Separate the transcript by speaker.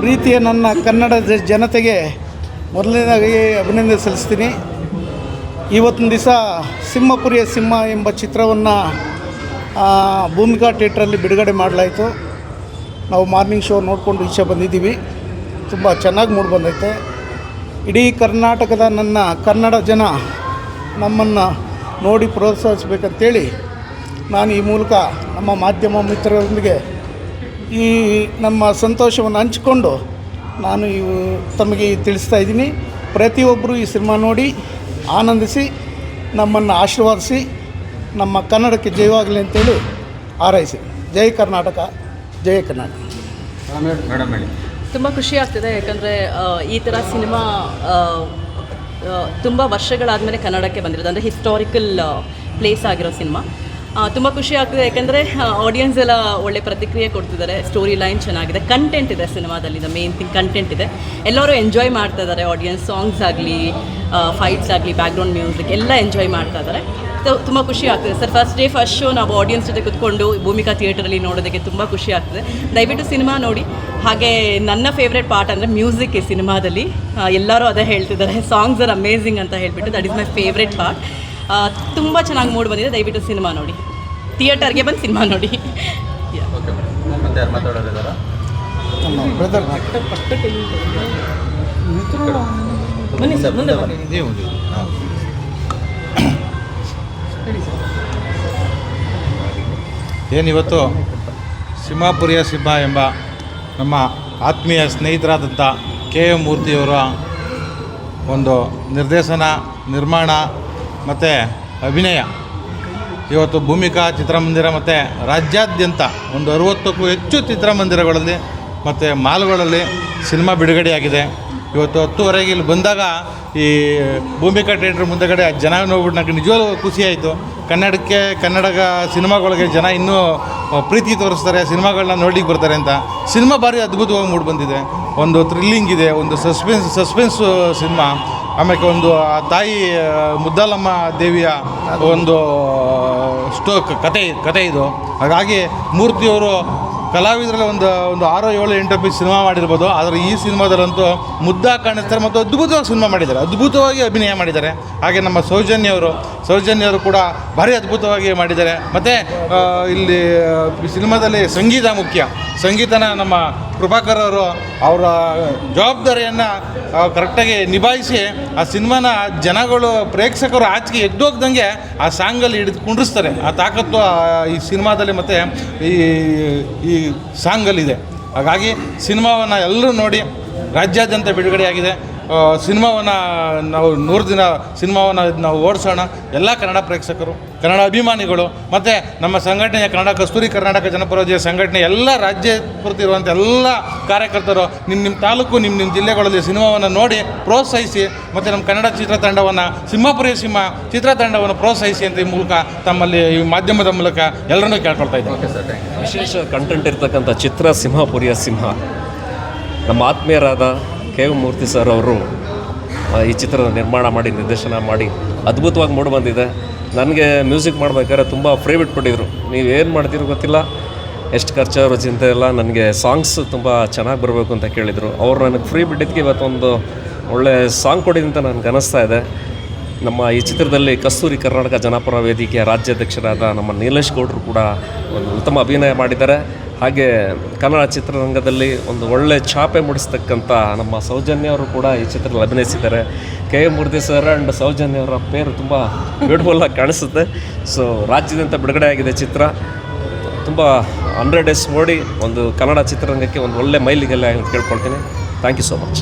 Speaker 1: ಪ್ರೀತಿಯ ನನ್ನ ಕನ್ನಡದ ಜನತೆಗೆ ಮೊದಲನೇದಾಗಿ ಅಭಿನಂದನೆ ಸಲ್ಲಿಸ್ತೀನಿ. ಇವತ್ತಿನ ದಿವಸ ಸಿಂಹಪುರಿಯ ಸಿಂಹ ಎಂಬ ಚಿತ್ರವನ್ನು ಭೂಮಿಕಾ ಥಿಯೇಟ್ರಲ್ಲಿ ಬಿಡುಗಡೆ ಮಾಡಲಾಯಿತು. ನಾವು ಮಾರ್ನಿಂಗ್ ಶೋ ನೋಡಿಕೊಂಡು ಈಚೆ ಬಂದಿದ್ದೀವಿ. ತುಂಬ ಚೆನ್ನಾಗಿ ಮೂಡಿ ಬಂದೈತೆ. ಇಡೀ ಕರ್ನಾಟಕದ ನನ್ನ ಕನ್ನಡ ಜನ ನಮ್ಮನ್ನು ನೋಡಿ ಪ್ರೋತ್ಸಾಹಿಸಬೇಕಂತೇಳಿ ನಾನು ಈ ಮೂಲಕ ನಮ್ಮ ಮಾಧ್ಯಮ ಮಿತ್ರರೊಂದಿಗೆ ಈ ನಮ್ಮ ಸಂತೋಷವನ್ನು ಹಂಚಿಕೊಂಡು ನಾನು ತಮಗೆ ತಿಳಿಸ್ತಾ ಇದ್ದೀನಿ. ಪ್ರತಿಯೊಬ್ಬರು ಈ ಸಿನಿಮಾ ನೋಡಿ ಆನಂದಿಸಿ ನಮ್ಮನ್ನು ಆಶೀರ್ವಾದಿಸಿ ನಮ್ಮ ಕನ್ನಡಕ್ಕೆ ಜಯವಾಗಲಿ ಅಂತೇಳಿ ಹಾರೈಸಿ. ಜೈ ಕರ್ನಾಟಕ, ಜಯ ಕರ್ನಾಟಕ.
Speaker 2: ತುಂಬ ಖುಷಿ ಆಗ್ತಿದೆ, ಯಾಕಂದರೆ ಈ ಥರ ಸಿನಿಮಾ ತುಂಬ ವರ್ಷಗಳಾದಮೇಲೆ ಕನ್ನಡಕ್ಕೆ ಬಂದಿರೋದು, ಅಂದರೆ ಹಿಸ್ಟಾರಿಕಲ್ ಪ್ಲೇಸ್ ಆಗಿರೋ ಸಿನಿಮಾ. ತುಂಬ ಖುಷಿ ಆಗ್ತಿದೆ, ಯಾಕೆಂದರೆ ಆಡಿಯನ್ಸ್ ಎಲ್ಲ ಒಳ್ಳೆ ಪ್ರತಿಕ್ರಿಯೆ ಕೊಡ್ತಿದ್ದಾರೆ. ಸ್ಟೋರಿ ಲೈನ್ ಚೆನ್ನಾಗಿದೆ, ಕಂಟೆಂಟ್ ಇದೆ ಸಿನಿಮಾದಲ್ಲಿ. ದ ಮೇನ್ ಥಿಂಗ್ ಕಂಟೆಂಟ್ ಇದೆ. ಎಲ್ಲರೂ ಎಂಜಾಯ್ ಮಾಡ್ತಾ ಇದ್ದಾರೆ. ಆಡಿಯನ್ಸ್ ಸಾಂಗ್ಸ್ ಆಗಲಿ, ಫೈಟ್ಸ್ ಆಗಲಿ, ಬ್ಯಾಕ್ಗ್ರೌಂಡ್ ಮ್ಯೂಸಿಕ್ ಎಲ್ಲ ಎಂಜಾಯ್ ಮಾಡ್ತಾ ಇದ್ದಾರೆ. ತುಂಬ ಖುಷಿ ಆಗ್ತಿದೆ ಸರ್. ಫಸ್ಟ್ ಶೋ ನಾವು ಆಡಿಯನ್ಸ್ ಜೊತೆ ಕೂತ್ಕೊಂಡು ಭೂಮಿಕಾ ಥಿಯೇಟರಲ್ಲಿ ನೋಡೋದಕ್ಕೆ ತುಂಬ ಖುಷಿ ಆಗ್ತದೆ. ದಯವಿಟ್ಟು ಸಿನಿಮಾ ನೋಡಿ. ಹಾಗೆ ನನ್ನ ಫೇವ್ರೆಟ್ ಪಾರ್ಟ್ ಅಂದರೆ ಮ್ಯೂಸಿಕ್ ಈ ಸಿನಿಮಾದಲ್ಲಿ. ಎಲ್ಲರೂ ಅದೇ ಹೇಳ್ತಿದ್ದಾರೆ, ಸಾಂಗ್ಸ್ ಆರ್ ಅಮೇಝಿಂಗ್ ಅಂತ ಹೇಳಿಬಿಟ್ಟು. That is my favourite part. ತುಂಬ ಚೆನ್ನಾಗಿ ಮೂಡ್ ಬಂದಿದೆ. ದಯವಿಟ್ಟು ಸಿನಿಮಾ ನೋಡಿ, ಥಿಯೇಟರ್ಗೆ ಬಂದು ಸಿನಿಮಾ ನೋಡಿ. ಬನ್ನಿ ಸರ್, ಮುಂದೆ ಬನ್ನಿ.
Speaker 3: ಏನಿವತ್ತು ಸಿಂಹಪುರಿಯ ಸಿಂಹ ಎಂಬ ನಮ್ಮ ಆತ್ಮೀಯ ಸ್ನೇಹಿತರಾದಂಥ KM ಮೂರ್ತಿಯವರ ಒಂದು ನಿರ್ದೇಶನ, ನಿರ್ಮಾಣ ಮತ್ತು ಅಭಿನಯ ಇವತ್ತು ಭೂಮಿಕಾ ಚಿತ್ರಮಂದಿರ ಮತ್ತು ರಾಜ್ಯಾದ್ಯಂತ ಒಂದು 60ಕ್ಕೂ ಹೆಚ್ಚು ಚಿತ್ರಮಂದಿರಗಳಲ್ಲಿ ಮತ್ತು ಮಾಲ್ಗಳಲ್ಲಿ ಸಿನಿಮಾ ಬಿಡುಗಡೆಯಾಗಿದೆ. ಇವತ್ತು 10:30 ಇಲ್ಲಿ ಬಂದಾಗ ಈ ಭೂಮಿಕಾ ಥಿಯೇಟ್ರ್ ಮುಂದೆಗಡೆ ಜನ ನೋಡ್ಬಿಟ್ಟು ನನಗೆ ನಿಜವಾಗ್ಲೂ ಖುಷಿಯಾಯಿತು. ಕನ್ನಡ ಸಿನಿಮಾಗಳಿಗೆ ಜನ ಇನ್ನೂ ಪ್ರೀತಿ ತೋರಿಸ್ತಾರೆ, ಸಿನಿಮಾಗಳನ್ನ ನೋಡ್ಲಿಕ್ಕೆ ಬರ್ತಾರೆ ಅಂತ. ಸಿನಿಮಾ ಭಾರಿ ಅದ್ಭುತವಾಗಿ ಮೂಡಿ ಬಂದಿದೆ. ಒಂದು ಥ್ರಿಲ್ಲಿಂಗ್ ಇದೆ, ಒಂದು ಸಸ್ಪೆನ್ಸ್ ಸಿನಿಮಾ. ಆಮೇಲೆ ಒಂದು ಆ ತಾಯಿ ಮುದ್ದಾಲಮ್ಮ ದೇವಿಯ ಒಂದು ಕತೆ ಇದು. ಹಾಗಾಗಿ ಮೂರ್ತಿಯವರು ಕಲಾವಿದರಲ್ಲಿ ಒಂದು 6-7-8 ಪೀಸ್ ಸಿನಿಮಾ ಮಾಡಿರ್ಬೋದು. ಆದರೆ ಈ ಸಿನಿಮಾದಲ್ಲಂತೂ ಮುದ್ದಾಗಿ ಕಾಣಿಸ್ತಾರೆ ಮತ್ತು ಅದ್ಭುತವಾಗಿ ಸಿನಿಮಾ ಮಾಡಿದ್ದಾರೆ, ಅದ್ಭುತವಾಗಿ ಅಭಿನಯ ಮಾಡಿದ್ದಾರೆ. ಹಾಗೆ ನಮ್ಮ ಸೌಜನ್ಯವರು ಕೂಡ ಭಾರಿ ಅದ್ಭುತವಾಗಿ ಮಾಡಿದ್ದಾರೆ. ಮತ್ತು ಇಲ್ಲಿ ಸಿನಿಮಾದಲ್ಲಿ ಸಂಗೀತ ಮುಖ್ಯ. ಸಂಗೀತನ ನಮ್ಮ ಕೃಪಾಕರ್ ಅವರು ಅವರ ಜವಾಬ್ದಾರಿಯನ್ನು ಕರೆಕ್ಟಾಗಿ ನಿಭಾಯಿಸಿ ಆ ಸಿನಿಮಾನ ಜನಗಳು, ಪ್ರೇಕ್ಷಕರು ಆಚೆಗೆ ಎದ್ದೋಗ್ದಂಗೆ ಆ ಸಾಂಗಲ್ಲಿ ಕುಂಡ್ರಿಸ್ತಾರೆ. ಆ ತಾಕತ್ತು ಈ ಸಿನಿಮಾದಲ್ಲಿ ಮತ್ತು ಈ ಸಾಂಗಲ್ಲಿದೆ. ಹಾಗಾಗಿ ಸಿನಿಮಾವನ್ನು ಎಲ್ಲರೂ ನೋಡಿ. ರಾಜ್ಯಾದ್ಯಂತ ಬಿಡುಗಡೆಯಾಗಿದೆ. ಸಿನಿಮಾವನ್ನು ನಾವು 100 ದಿನ ಸಿನಿಮಾವನ್ನು ನಾವು ಓಡಿಸೋಣ. ಎಲ್ಲ ಕನ್ನಡ ಪ್ರೇಕ್ಷಕರು, ಕನ್ನಡ ಅಭಿಮಾನಿಗಳು ಮತ್ತು ನಮ್ಮ ಸಂಘಟನೆಯ ಕಸ್ತೂರಿ ಕರ್ನಾಟಕ ಜನಪರ ಸಂಘಟನೆ ಎಲ್ಲ ರಾಜ್ಯ ಪೂರ್ತಿ ಇರುವಂಥ ಎಲ್ಲ ಕಾರ್ಯಕರ್ತರು ನಿಮ್ಮ ತಾಲೂಕು, ನಿಮ್ಮ ಜಿಲ್ಲೆಗಳಲ್ಲಿ ಸಿನಿಮಾವನ್ನು ನೋಡಿ ಪ್ರೋತ್ಸಾಹಿಸಿ. ಮತ್ತು ನಮ್ಮ ಕನ್ನಡ ಚಿತ್ರತಂಡವನ್ನು, ಸಿಂಹಪುರಿಯ ಸಿಂಹ ಚಿತ್ರತಂಡವನ್ನು ಪ್ರೋತ್ಸಾಹಿಸಿ ಅಂತ ಈ ಮೂಲಕ ತಮ್ಮಲ್ಲಿ ಈ ಮಾಧ್ಯಮದ ಮೂಲಕ ಎಲ್ಲರನ್ನೂ ಕೇಳ್ಕೊಳ್ತಾ ಇದ್ದೀನಿ.
Speaker 4: ವಿಶೇಷ ಕಂಟೆಂಟ್ ಇರ್ತಕ್ಕಂಥ ಚಿತ್ರ ಸಿಂಹಪುರಿಯ ಸಿಂಹ. ನಮ್ಮ ಆತ್ಮೀಯರಾದ KM ಮೂರ್ತಿ ಸರ್ ಅವರು ಈ ಚಿತ್ರದ ನಿರ್ಮಾಣ ಮಾಡಿ, ನಿರ್ದೇಶನ ಮಾಡಿ ಅದ್ಭುತವಾಗಿ ಮೂಡಿ ಬಂದಿದೆ. ನನಗೆ ಮ್ಯೂಸಿಕ್ ಮಾಡ್ಬೇಕಾದ್ರೆ ತುಂಬ ಫ್ರೀ ಬಿಟ್ಬಿಟ್ಟಿದ್ರು. ನೀವೇನು ಮಾಡ್ತೀರೋ ಗೊತ್ತಿಲ್ಲ, ಎಷ್ಟು ಖರ್ಚಾದ್ರು ಚಿಂತೆ ಇಲ್ಲ, ನನಗೆ ಸಾಂಗ್ಸ್ ತುಂಬ ಚೆನ್ನಾಗಿ ಬರಬೇಕು ಅಂತ ಕೇಳಿದರು. ಅವರು ನನಗೆ ಫ್ರೀ ಬಿಟ್ಟಿದ್ದಕ್ಕೆ ಇವತ್ತೊಂದು ಒಳ್ಳೆ ಸಾಂಗ್ ಕೊಡಿ ಅಂತ ನನಗೆ ಅನ್ನಿಸ್ತಾ ಇದೆ. ನಮ್ಮ ಈ ಚಿತ್ರದಲ್ಲಿ ಕಸ್ತೂರಿ ಕರ್ನಾಟಕ ಜನಪರ ವೇದಿಕೆಯ ರಾಜ್ಯಾಧ್ಯಕ್ಷರಾದ ನಮ್ಮ ನೀಲೇಶ್ ಗೌಡರು ಕೂಡ ಒಂದು ಉತ್ತಮ ಅಭಿನಯ ಮಾಡಿದ್ದಾರೆ. ಹಾಗೆ ಕನ್ನಡ ಚಿತ್ರರಂಗದಲ್ಲಿ ಒಂದು ಒಳ್ಳೆ ಛಾಪೆ ಮೂಡಿಸ್ತಕ್ಕಂಥ ನಮ್ಮ ಸೌಜನ್ಯವರು ಕೂಡ ಈ ಚಿತ್ರದಲ್ಲಿ ಅಭಿನಯಿಸಿದ್ದಾರೆ. KM ಮೂರ್ತಿ ಸರ್ ಆ್ಯಂಡ್ ಸೌಜನ್ಯವರ ಪೇರು ತುಂಬ ಬ್ಯೂಟಿಫುಲ್ಲಾಗಿ ಕಾಣಿಸುತ್ತೆ. ಸೊ ರಾಜ್ಯದಂತ ಬಿಡುಗಡೆ ಆಗಿದೆ ಚಿತ್ರ. ತುಂಬ 100 ಡೇಸ್ ಓಡಿ ಒಂದು ಕನ್ನಡ ಚಿತ್ರರಂಗಕ್ಕೆ ಒಂದು ಒಳ್ಳೆ ಮೈಲಿಗೆಲ್ಲ ಅಂತ ಕೇಳ್ಕೊಳ್ತೀನಿ. Thank you so much.